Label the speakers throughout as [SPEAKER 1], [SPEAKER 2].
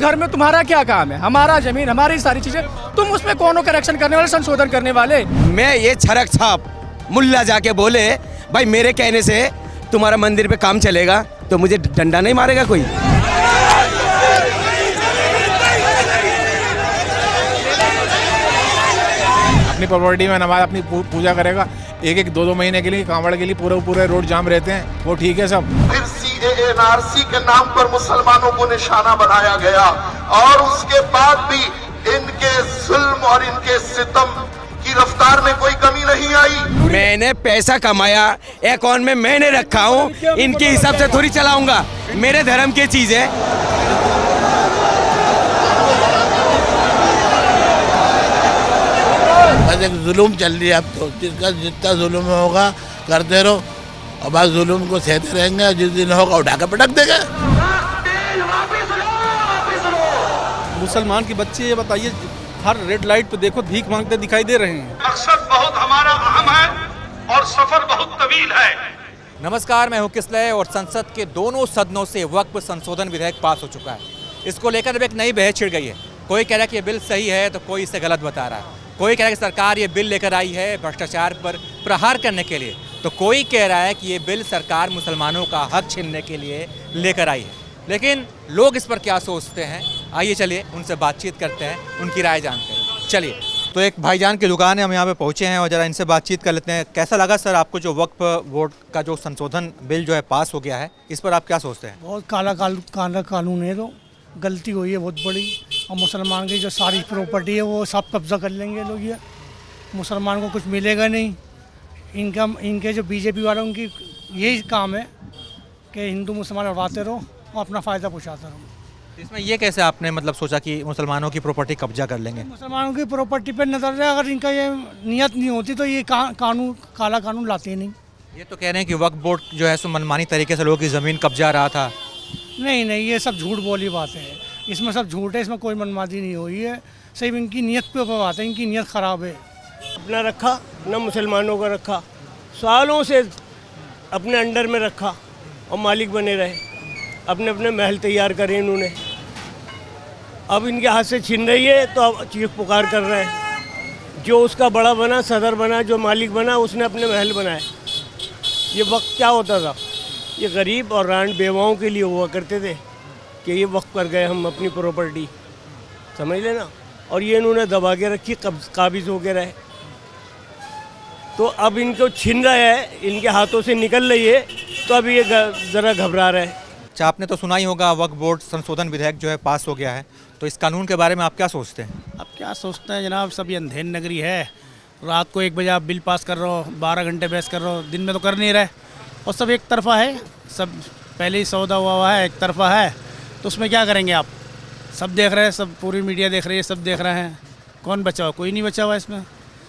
[SPEAKER 1] घर में तुम्हारा क्या काम है? हमारा जमीन, हमारी सारी चीजें, तुम उसमें कौन करेक्शन करने वाले, संशोधन करने वाले?
[SPEAKER 2] मैं ये छरक छाप मुल्ला जाके बोले भाई मेरे कहने से तुम्हारा मंदिर पे काम चलेगा तो मुझे डंडा नहीं मारेगा कोई?
[SPEAKER 3] अपनी प्रॉपर्टी में नमाज अपनी पूजा करेगा, एक दो महीने के लिए कांवड़ के लिए पूरे रोड जाम रहते हैं, वो ठीक है सब।
[SPEAKER 4] फिर सीएए एनआरसी के नाम पर मुसलमानों को निशाना बनाया गया और उसके बाद भी इनके जुल्म और इनके सितम की रफ्तार में कोई कमी नहीं आई।
[SPEAKER 2] मैंने पैसा कमाया, अकाउंट में मैंने रखा हूँ, इनके हिसाब से थोड़ी चलाऊंगा। मेरे धर्म की चीज है।
[SPEAKER 5] बस एक जुलूम चल रही है अब तो, जिसका जितना जुलूम होगा करते रहो और बस जुलूम को सहते रहेंगे, जिस दिन होगा उठा कर पटक देंगे।
[SPEAKER 6] मुसलमान के बच्चे ये बताइए, हर रेड लाइट पे देखो भीख मांगते दिखाई दे रहे हैं।
[SPEAKER 4] मकसद बहुत हमारा अहम है और सफर बहुत तवील है।
[SPEAKER 7] नमस्कार, मैं हूं किसलय और संसद के दोनों सदनों से वक्फ संशोधन विधेयक पास हो चुका है। इसको लेकर अब एक नई बहस छिड़ गई है। कोई कह रहा है कि ये बिल सही है तो कोई इसे गलत बता रहा है। कोई कह रहा है कि सरकार ये बिल लेकर आई है भ्रष्टाचार पर प्रहार करने के लिए, तो कोई कह रहा है कि ये बिल सरकार मुसलमानों का हक छीनने के लिए लेकर आई है। लेकिन लोग इस पर क्या सोचते हैं, आइए चलिए उनसे बातचीत करते हैं, उनकी राय जानते हैं। चलिए, तो एक भाईजान की दुकान है, हम यहाँ पे पहुँचे हैं और ज़रा इनसे बातचीत कर लेते हैं। कैसा लगा सर आपको जो वक्फ बोर्ड का जो संशोधन बिल जो है पास हो गया है, इस पर आप क्या सोचते हैं?
[SPEAKER 8] बहुत काला कानून है, तो गलती हुई है बहुत बड़ी। और मुसलमान की जो सारी प्रॉपर्टी है वो सब कब्जा कर लेंगे लोग। ये मुसलमान को कुछ मिलेगा नहीं। इनके जो बीजेपी वालों की यही काम है कि हिंदू मुसलमान लड़वाते रहो और अपना फ़ायदा पहुँचाते रहो।
[SPEAKER 7] इसमें ये कैसे आपने मतलब सोचा कि मुसलमानों की प्रॉपर्टी कब्जा कर लेंगे?
[SPEAKER 8] मुसलमानों की प्रॉपर्टी पर नजर है, अगर इनका ये नियत नहीं होती तो ये कानून काला कानून लाते ही नहीं।
[SPEAKER 7] ये तो कह रहे हैं कि वक्फ बोर्ड जो है सो मनमानी तरीके से लोगों की ज़मीन कब्जा रहा था।
[SPEAKER 8] नहीं, ये सब झूठ बोली बातें हैं। इसमें सब झूठ है, इसमें कोई मनमानी नहीं हुई है। सिर्फ इनकी नियत पे बात है, इनकी नियत ख़राब है।
[SPEAKER 9] अपना रखा न मुसलमानों का रखा, सालों से अपने अंडर में रखा और मालिक बने रहे, अपने अपने महल तैयार करे इन्होंने। अब इनके हाथ से छीन रही है तो अब चीख पुकार कर रहे हैं। जो उसका बड़ा बना, सदर बना, जो मालिक बना, उसने अपने महल बनाए। ये वक्त क्या होता था, ये गरीब और रांड बेवाओं के लिए हुआ करते थे कि ये वक्त कर गए हम अपनी प्रॉपर्टी, समझ लेना। और ये इन्होंने दबा के रखी, काबिज हो के रहे। तो अब इनको छीन रहा है, इनके हाथों से निकल रही है, तो अब ये ज़रा घबरा रहे हैं।
[SPEAKER 7] अच्छा, आपने तो सुना ही होगा वक्फ बोर्ड संशोधन विधेयक जो है पास हो गया है, तो इस कानून के बारे में आप क्या सोचते हैं?
[SPEAKER 8] अब क्या सोचते हैं जनाब, सब ये अंधेर नगरी है। रात को 1 बजे आप बिल पास कर रहे हो, 12 घंटे बहस कर रहे हो, दिन में तो कर नहीं रहे। और सब एक तरफा है, सब पहले ही सौदा हुआ है, एक तरफा है, तो उसमें क्या करेंगे आप? सब देख रहे हैं, सब पूरी मीडिया देख रही है, सब देख रहे हैं। कौन बचा हुआ? कोई नहीं बचा हुआ इसमें।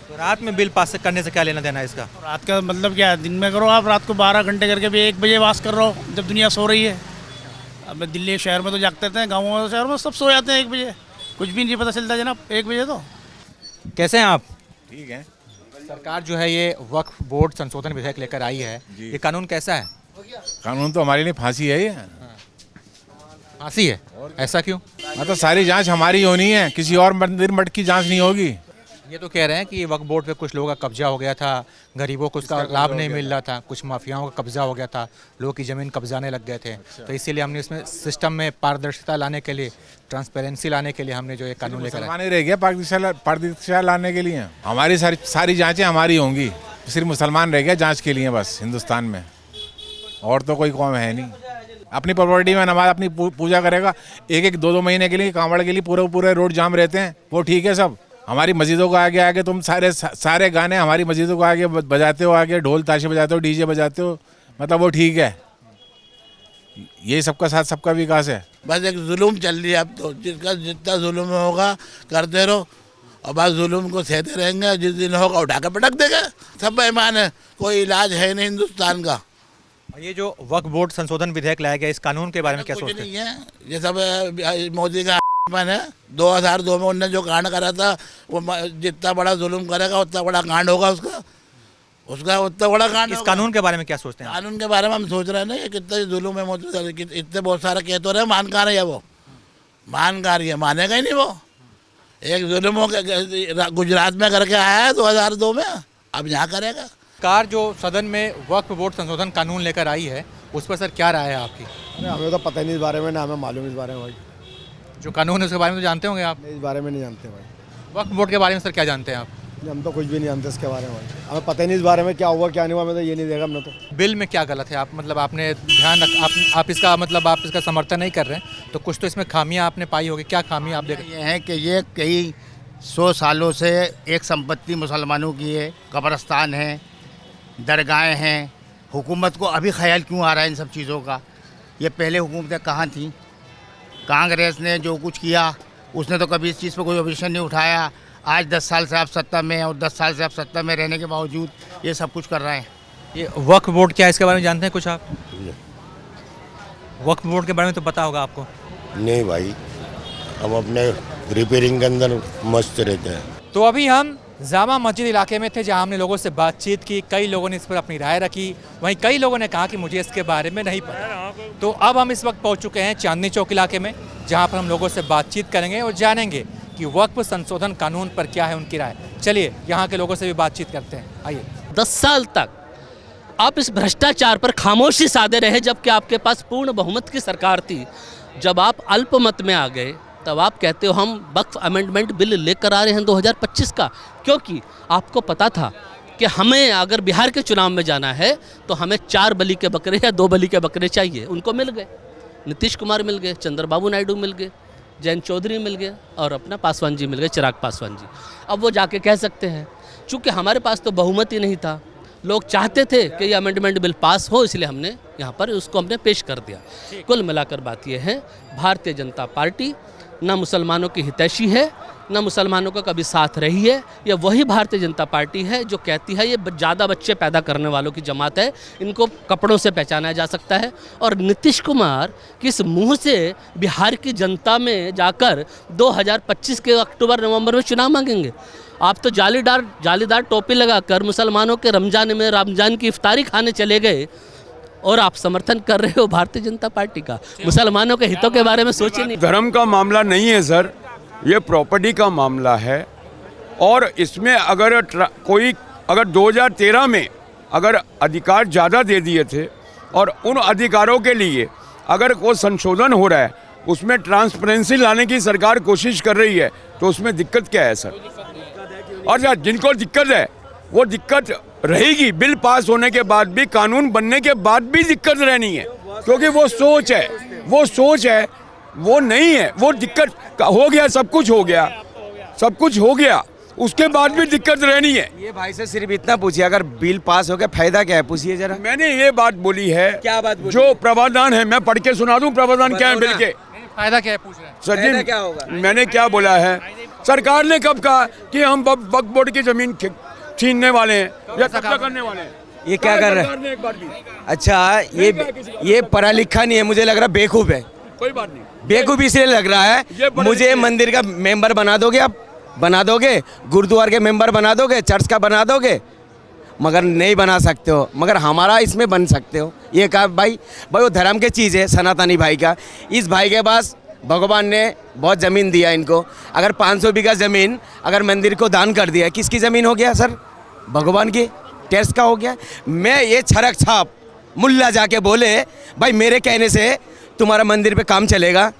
[SPEAKER 7] तो रात में बिल पास करने से क्या लेना देना है इसका?
[SPEAKER 8] रात का मतलब क्या है? दिन में करो आप, रात को 12 घंटे करके भी 1 बजे पास कर रहे हो, जब दुनिया सो रही है। अब दिल्ली शहर में तो जागते थे, गाँवों में शहर में सब सो जाते हैं 1 बजे, कुछ भी नहीं पता चलता जनाब 1 बजे तो।
[SPEAKER 7] कैसे हैं आप?
[SPEAKER 3] ठीक है।
[SPEAKER 7] सरकार जो है ये वक्फ बोर्ड संशोधन विधेयक लेकर आई है, ये कानून कैसा है?
[SPEAKER 3] कानून तो हमारे लिए फांसी है। ये
[SPEAKER 7] फांसी है? ऐसा क्यों?
[SPEAKER 3] मतलब सारी जांच हमारी होनी है, किसी और मंदिर मठ की जांच नहीं होगी।
[SPEAKER 7] ये तो कह रहे हैं कि वक्फ बोर्ड पे कुछ लोगों का कब्जा हो गया था, गरीबों को उसका लाभ नहीं मिल रहा था, कुछ माफियाओं का कब्जा हो गया था, लोगों की ज़मीन कब्जाने लग गए थे। तो इसीलिए हमने इसमें सिस्टम में पारदर्शिता लाने के लिए, ट्रांसपेरेंसी लाने के लिए हमने जो ये कानून लेकर आया।
[SPEAKER 3] रह गया पारदर्शिता लाने के लिए। हमारी सारी जाँचें हमारी होंगी, सिर्फ मुसलमान रह गया जाँच के लिए बस हिंदुस्तान में, और तो कोई कौम है नहीं। अपनी प्रॉपर्टी में नमाज अपनी पूजा करेगा, एक दो महीने के लिए कांवड़ के लिए पूरे रोड जाम रहते हैं, वो ठीक है सब। हमारी मस्जिदों को आगे आगे तुम सारे गाने हमारी मस्जिदों को आगे बजाते हो, आगे ढोल ताशे बजाते हो, डीजे बजाते हो, मतलब वो ठीक है। ये सबका साथ सबका विकास है।
[SPEAKER 5] बस एक जुलूम चल रही है अब तो, जिसका जितना जुलूम होगा करते रहो और बस जुलूम को सहते रहेंगे, जिस दिन होगा उठा कर पटक देंगे। सब बेईमान है, कोई इलाज है नहीं हिंदुस्तान का।
[SPEAKER 7] ये जो वक्फ बोर्ड संशोधन विधेयक लाया गया, इस कानून के बारे में क्या सोचते हैं?
[SPEAKER 5] नहीं है, ये सब मोदी का है। 2002 में उन्होंने जो कांड करा था, वो जितना बड़ा जुल्म करेगा उतना बड़ा कांड होगा उसका उतना बड़ा कांड।
[SPEAKER 7] इस कानून के बारे में क्या सोचते हैं?
[SPEAKER 5] कानून के बारे में हम सोच रहे हैं ना, ये कितना जुल्म है, इतने बहुत सारे कह तो रहे मान कहाँ रहे वो। मानकार ये मानेगा ही नहीं वो। एक जुल्मों के गुजरात में करके आया है 2002 में, अब यहाँ करेगा।
[SPEAKER 7] सरकार जो सदन में वक्फ बोर्ड संशोधन कानून लेकर आई है उस पर सर क्या राय है आपकी?
[SPEAKER 10] अरे हमें तो पता ही नहीं इस बारे में, ना हमें मालूम इस बारे में भाई।
[SPEAKER 7] जो कानून है उसके बारे में तो जानते होंगे आप?
[SPEAKER 10] इस बारे में नहीं जानते भाई।
[SPEAKER 7] वक्फ बोर्ड के बारे में सर क्या जानते हैं आप?
[SPEAKER 10] हम तो कुछ भी नहीं जानते इसके बारे में भाई। हमें पता ही नहीं इस बारे में क्या हुआ क्या नहीं हुआ, हमें तो ये नहीं देखा हमने तो।
[SPEAKER 7] बिल में क्या गलत है? आप मतलब आपने ध्यान रख आप इसका मतलब आप इसका समर्थन नहीं कर रहे हैं तो कुछ तो इसमें खामियां आपने पाई होगी। क्या खामियां आप देख?
[SPEAKER 11] ये है कि ये कई 100 सालों से एक संपत्ति मुसलमानों की है, कब्रस्तान है, दरगाहें हैं। हुकूमत को अभी ख्याल क्यों आ रहा है इन सब चीज़ों का? ये पहले हुकूमतें कहाँ थी? कांग्रेस ने जो कुछ किया उसने तो कभी इस चीज़ पर कोई ऑब्जेक्शन नहीं उठाया। आज 10 साल से आप सत्ता में हैं और 10 साल से आप सत्ता में रहने के बावजूद ये सब कुछ कर रहे हैं।
[SPEAKER 7] ये वक्फ बोर्ड क्या है इसके बारे में जानते हैं कुछ आप? वक्फ बोर्ड के बारे में तो पता होगा आपको।
[SPEAKER 12] नहीं भाई, हम अपने रिपेयरिंग के अंदर मस्त रहते हैं।
[SPEAKER 7] तो अभी हम जामा मस्जिद इलाके में थे जहां हमने लोगों से बातचीत की। कई लोगों ने इस पर अपनी राय रखी, वहीं कई लोगों ने कहा कि मुझे इसके बारे में नहीं पता। तो अब हम इस वक्त पहुंच चुके हैं चांदनी चौक इलाके में जहां पर हम लोगों से बातचीत करेंगे और जानेंगे कि वक्फ संशोधन कानून पर क्या है उनकी राय। चलिए यहाँ के लोगों से भी बातचीत करते हैं, आइए।
[SPEAKER 13] 10 साल तक आप इस भ्रष्टाचार पर खामोशी साधे रहे जबकि आपके पास पूर्ण बहुमत की सरकार थी। जब आप अल्पमत में आ गए तब आप कहते हो हम वक्फ अमेंडमेंट बिल लेकर आ रहे हैं 2025 का, क्योंकि आपको पता था कि हमें अगर बिहार के चुनाव में जाना है तो हमें 4 बलि के बकरे या 2 बलि के बकरे चाहिए। उनको मिल गए, नीतीश कुमार मिल गए, चंद्रबाबू नायडू मिल गए, जयंत चौधरी मिल गए और अपना पासवान जी मिल गए, चिराग पासवान जी। अब वो जाके कह सकते हैं चूँकि हमारे पास तो बहुमत ही नहीं था, लोग चाहते थे कि ये अमेंडमेंट बिल पास हो, इसलिए हमने यहाँ पर उसको हमने पेश कर दिया। कुल मिलाकर बात ये है, भारतीय जनता पार्टी न मुसलमानों की हितैषी है, न मुसलमानों का कभी साथ रही है। यह वही भारतीय जनता पार्टी है जो कहती है ये ज़्यादा बच्चे पैदा करने वालों की जमात है, इनको कपड़ों से पहचाना जा सकता है। और नीतीश कुमार किस मुंह से बिहार की जनता में जाकर 2025 के अक्टूबर नवंबर में चुनाव मांगेंगे? आप तो जालीदार टोपी लगाकर मुसलमानों के रमजान की इफ्तारी खाने चले गए और आप समर्थन कर रहे हो भारतीय जनता पार्टी का। मुसलमानों के हितों के बारे में सोचिए नहीं।
[SPEAKER 14] धर्म का मामला नहीं है सर, ये प्रॉपर्टी का मामला है। और इसमें अगर कोई 2013 में अगर अधिकार ज़्यादा दे दिए थे और उन अधिकारों के लिए अगर कोई संशोधन हो रहा है, उसमें ट्रांसपेरेंसी लाने की सरकार कोशिश कर रही है, तो उसमें दिक्कत क्या है सर? और जिनको दिक्कत है वो दिक्कत रहेगी, बिल पास होने के बाद भी, कानून बनने के बाद भी दिक्कत रहनी है, क्योंकि वो सोच है, वो नहीं है। वो दिक्कत हो गया, सब कुछ हो गया, उसके बाद भी दिक्कत रहनी है।
[SPEAKER 2] ये भाई से सिर्फ इतना पूछिए, अगर बिल पास हो गया फायदा क्या है, पूछिए जरा।
[SPEAKER 14] मैंने ये बात बोली है।
[SPEAKER 2] क्या बात बोली?
[SPEAKER 14] जो प्रावधान है, मैं पढ़ के सुना दूं प्रावधान क्या है बिल के।
[SPEAKER 7] फायदा क्या है पूछ रहे हैं
[SPEAKER 14] सर जी,
[SPEAKER 2] क्या होगा?
[SPEAKER 14] मैंने क्या बोला है, सरकार ने कब कहा कि हम वक्फ बोर्ड की जमीन छीनने वाले हैं या कब्जा करने वाले हैं?
[SPEAKER 2] ये क्या कर रहे हैं?
[SPEAKER 14] एक बार भी
[SPEAKER 2] अच्छा, ये पढ़ा लिखा नहीं है, मुझे लग रहा है बेवकूफ़ है।
[SPEAKER 14] कोई बात नहीं,
[SPEAKER 2] बेवकूफ़ इसलिए लग रहा है। मुझे मंदिर का मेंबर बना दोगे आप? बना दोगे? गुरुद्वार के मेंबर बना दोगे? चर्च का बना दोगे? मगर नहीं बना सकते हो, मगर हमारा इसमें बन सकते हो। ये कहा भाई वो धर्म की चीज़ है, सनातनी भाई का। इस भाई के पास भगवान ने बहुत ज़मीन दिया इनको। अगर 500 बीघा ज़मीन अगर मंदिर को दान कर दिया, किसकी ज़मीन हो गया सर? भगवान की, टैक्स का हो गया। मैं ये छरक छाप मुल्ला जाके बोले भाई मेरे कहने से तुम्हारा मंदिर पे काम चलेगा,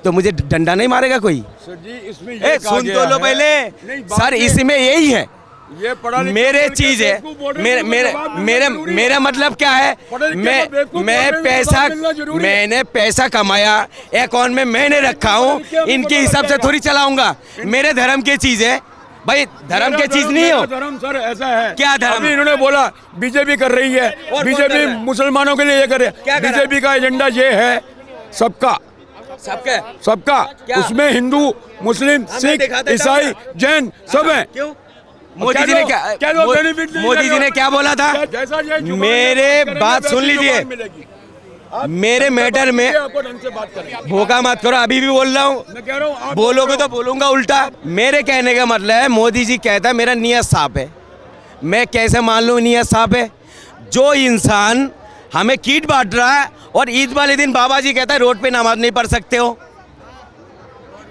[SPEAKER 2] तो मुझे डंडा नहीं मारेगा कोई?
[SPEAKER 14] सर जी, इसमें
[SPEAKER 2] सुन तो लो पहले सर, इसमें यही है,
[SPEAKER 14] ये
[SPEAKER 2] मेरे चीज है। मेरा मतलब क्या है, मैंने पैसा कमाया, अकाउंट में मैंने रखा हूँ, इनके हिसाब से थोड़ी चलाऊंगा। मेरे धर्म की चीज है भाई, धर्म की चीज नहीं हो।
[SPEAKER 14] धर्म सर ऐसा है,
[SPEAKER 2] क्या धर्म?
[SPEAKER 14] इन्होंने बोला बीजेपी कर रही है, बीजेपी मुसलमानों के लिए ये कर रही है। बीजेपी का एजेंडा ये है सबका, उसमें हिंदू, मुस्लिम, सिख, ईसाई, जैन सब है।
[SPEAKER 2] क्यों? मोदी जी ने क्या बोला था? मेरे बात सुन लीजिए, मेरे मैटर में भोका मत करो, अभी भी बोल रहा हूँ, बोलोगे तो बोलूंगा उल्टा। मेरे कहने का मतलब है, मोदी जी कहता है मेरा नियत साफ है। मैं कैसे मान लूँ नियत साफ है? जो इंसान हमें कीट बांट रहा है और ईद वाले दिन बाबा जी कहता है रोड पे नमाज नहीं पढ़ सकते हो,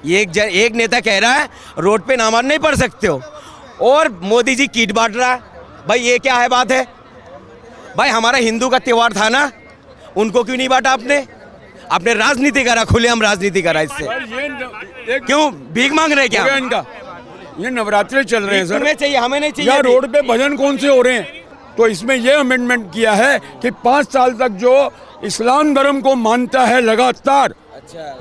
[SPEAKER 2] एक नेता कह रहा है रोड पे नमाज नहीं पढ़ सकते हो, और मोदी जी किट बांट रहा है। भाई ये क्या है बात है? भाई हमारा हिंदू का त्योहार था ना, उनको क्यों नहीं बांटा आपने? आपने राजनीति करा, खुलेआम राजनीति करा इससे। क्यों भीख मांग रहे क्या?
[SPEAKER 14] इनका ये नवरात्रे चल रहे हैं सर,
[SPEAKER 2] तुम्हें चाहिए, हमें नहीं चाहिए।
[SPEAKER 14] या रोड पे भजन कौन से हो रहे हैं? तो इसमें ये अमेंडमेंट किया है कि 5 साल तक जो इस्लाम धर्म को मानता है लगातार,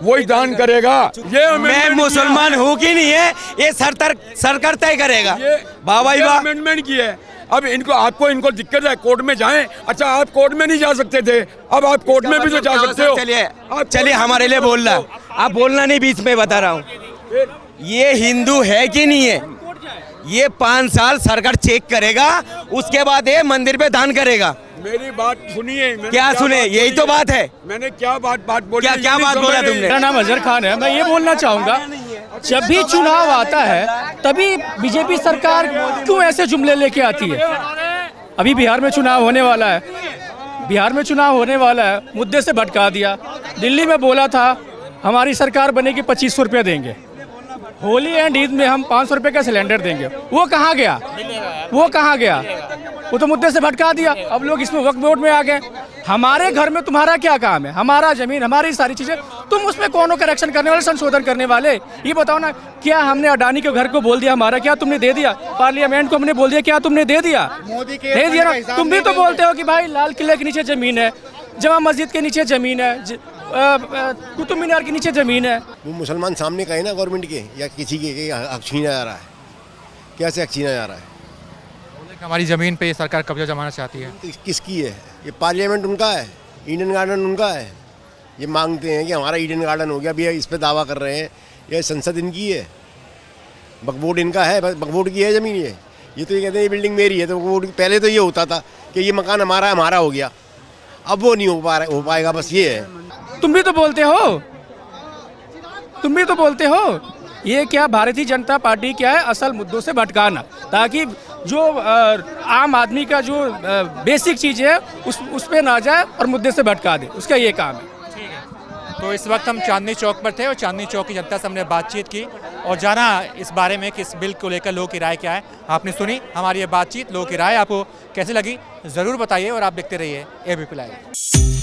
[SPEAKER 14] वही दान करेगा। ये
[SPEAKER 2] मैं मुसलमान हूँ कि नहीं है ये सरकार तय करेगा। बाबा
[SPEAKER 14] अमेंडमेंट की है। अब इनको दिक्कत है, कोर्ट में जाएं। अच्छा आप कोर्ट में नहीं जा सकते थे, अब आप कोर्ट में भी तो जा सकते हो।
[SPEAKER 2] चलिए हमारे लिए बोल रहा, आप बोलना नहीं बीच में, बता रहा हूँ। ये हिंदू है कि नहीं है, ये 5 साल सरकार चेक करेगा, उसके बाद ये मंदिर पे दान करेगा।
[SPEAKER 14] मेरी बात सुनिए।
[SPEAKER 2] क्या सुने? यही तो बात है।
[SPEAKER 14] मैंने क्या बात बोली?
[SPEAKER 2] क्या बात बोला तुमने?
[SPEAKER 1] मेरा नाम अजहर खान है। मैं ये बोलना चाहूँगा, जब भी चुनाव आता है तभी बीजेपी सरकार क्यों ऐसे जुमले लेके आती है? अभी बिहार में चुनाव होने वाला है, बिहार में चुनाव होने वाला है, मुद्दे से भटका दिया। दिल्ली में बोला था हमारी सरकार बनेगी 2500 रुपये देंगे, होली एंड ईद में हम 500 रुपये का सिलेंडर देंगे। वो कहाँ गया? वो कहाँ गया? वो तो मुद्दे से भटका दिया। अब लोग इसमें वक्फ बोर्ड में आ गए। हमारे घर में तुम्हारा क्या काम है? हमारा जमीन, हमारी सारी चीजें, तुम उसमें कौन हो करेक्शन करने वाले, संशोधन करने वाले? ये बताओ ना, क्या हमने अडानी के घर को बोल दिया हमारा? क्या तुमने दे दिया? पार्लियामेंट को हमने बोल दिया, क्या तुमने दे दिया? दे दिया ना। तुम भी तो बोलते हो कि भाई लाल किले के नीचे जमीन है, जमा मस्जिद के नीचे जमीन है, कुतुब मीनार के नीचे जमीन है।
[SPEAKER 10] वो मुसलमान सामने कहे ना गवर्नमेंट के या किसी के हक छीना जा रहा है, कैसे हक छीना जा रहा है?
[SPEAKER 7] हमारी ज़मीन पे ये सरकार कब्जा जमाना चाहती है।
[SPEAKER 10] किसकी है? ये पार्लियामेंट उनका है, ईडन गार्डन उनका है। ये मांगते हैं कि हमारा ईडन गार्डन हो गया, अभी इस पे दावा कर रहे हैं। ये संसद इनकी है, वक्फ बोर्ड इनका है, वक्फ बोर्ड की है ज़मीन। ये तो ये कहते हैं ये बिल्डिंग मेरी है। तो वक्फ बोर्ड पहले तो ये होता था कि ये मकान हमारा हो गया, अब वो नहीं हो पाएगा। बस ये है।
[SPEAKER 1] तुम भी तो बोलते हो, तुम भी तो बोलते हो। ये क्या भारतीय जनता पार्टी क्या है? असल मुद्दों से भटकाना, ताकि जो आम आदमी का जो बेसिक चीज़ है उस पे ना जाए और मुद्दे से भटका दे, उसका ये काम है।
[SPEAKER 7] तो इस वक्त हम चांदनी चौक पर थे और चांदनी चौक की जनता से हमने बातचीत की और जाना इस बारे में कि इस बिल को लेकर लोगों की राय क्या है। आपने सुनी हमारी ये बातचीत, लोगों की राय आपको कैसी लगी ज़रूर बताइए और आप देखते रहिए एबीपी लाइव।